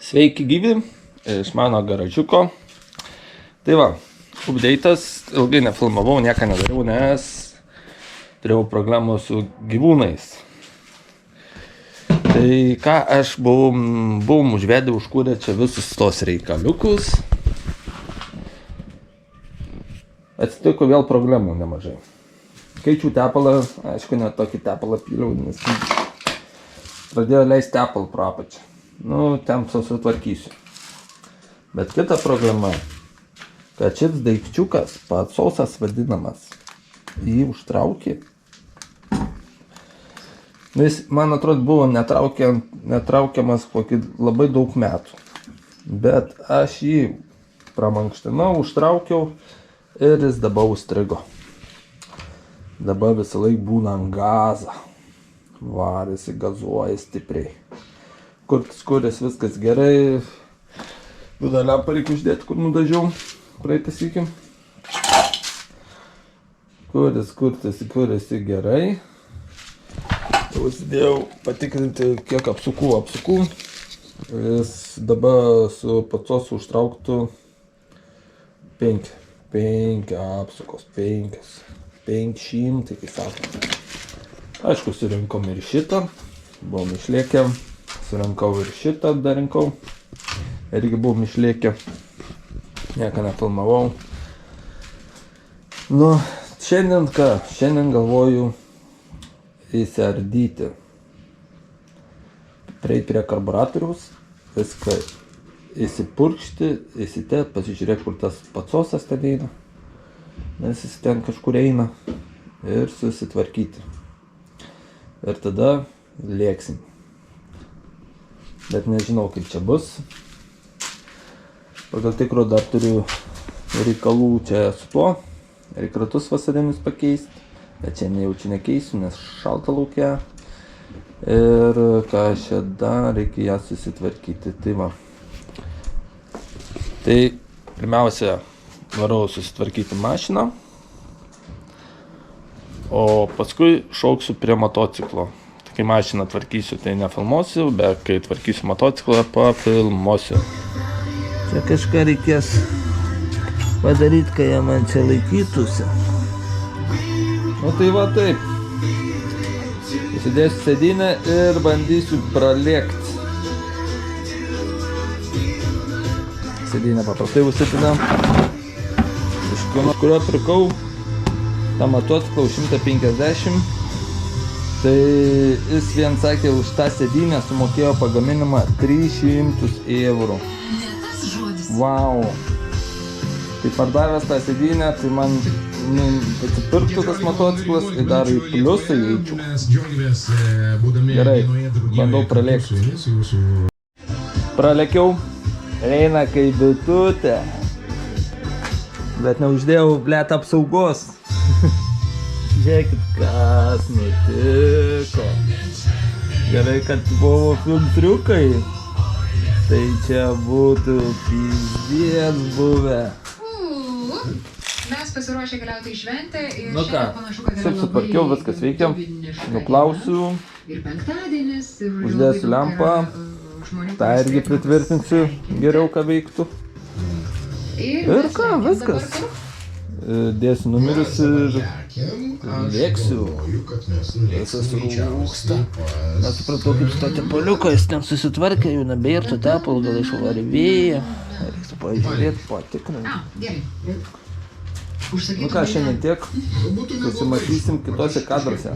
Sveiki gyvi iš mano garažiuko. Tai va, update'as, ilgai nefilmavau, nieko nedariau, nes turėjau problemų su gyvūnais. Tai ką aš buvom užvedę, užkūrę čia visus tos reikaliukus. Atsitiko vėl problemų nemažai. Keičiu tepalą, aišku, net tokį tepalą pyliau, nes pradėjo leisti tepalą pro apačią. Nu, ten susitvarkysiu. Bet kita problema, kad šis daikčiukas, patsosas vadinamas, jį užtraukė. Jis, man atrodo, buvo netraukiamas kokį labai daug metų. Bet aš jį pramankštinau, užtraukiau ir jis dabar užstrigo. Dabar visą laiką būna ant gazą. Varėsi, gazuoja stipriai. Kuris viskas gerai. Juodą lempą reikia uždėti, kur nudažiau praeitą sykį. Kuris gerai. Užsidėjau patikrinti, kiek apsukų. Jis dabar su patsosu užtrauktų 5 apsukos, 500, kaip sakoma. Aišku, surinkom ir šitą, buvom išlėkę, surinkau ir šitą dar rinkau, irgi buvom išlėkę, nieko nefilmavau. Nu, šiandien galvoju įsiardyti, prieiti prie karburatoriaus, viską įsipurkšti, įsitėti, pasižiūrėti, kur tas patsosas ten eina, nes jis ten kažkur eina, ir susitvarkyti. Ir tada lėksim. Bet nežinau, kaip čia bus. Pagal tikro dar turiu reikalų čia su tuo. Reikia ratus vasarinius pakeisti. Bet čia nejaučiu nekeisiu, nes šalta lauke. Ir ką čia dar reikia ją susitvarkyti. Tai va. Tai pirmiausia, varau susitvarkyti mašiną. O paskui šauksiu prie motociklo. Kai mašiną tvarkysiu, tai nefilmuosiu, bet kai tvarkysiu motociklą, pafilmuosiu. Čia kažką reikės padaryti, kai jie man čia laikytųsi. Nu tai va taip. Įsidėsiu sėdynę ir bandysiu pralėkti. Sėdynę paprastai užsipinam. Iš kurio pirkau tą motociklą už 150, tai jis vien sakė, už tą sėdynę sumokėjo pagaminimą 300 eurų. Vau! Tai pardavęs tą sėdynę, tai man atsipirktų tas motociklas ir dar į pliusą įeičiau. Gerai, bandau pralėkti. Pralėkiau, eina kaip bitutė, bet neuždėjau, blet, apsaugos. Žiūrėkit, kas nutiko. Gerai, kad buvo filtriukai. Tai čia būtų pizdės buvę. Mes pasiruošę keliauti į šventę ir nu ką, suparkiau, viskas veikia. Nuplausiu. Uždėsiu lempą. Ta irgi pritvirtinsiu geriau, ką veiktų. Ir ką, viskas. Dėsiu numerius ir lėksiu. Visas rūksta. Nesupratau, kaip su to tepaliuko, jis ten susitvarkė, jau nebėr to tepalo, gal išvarė vėją. Reiktų pažiūrėti, patikrinti. Nu ką, šiandien tiek. Susimatysim kitose kadruose.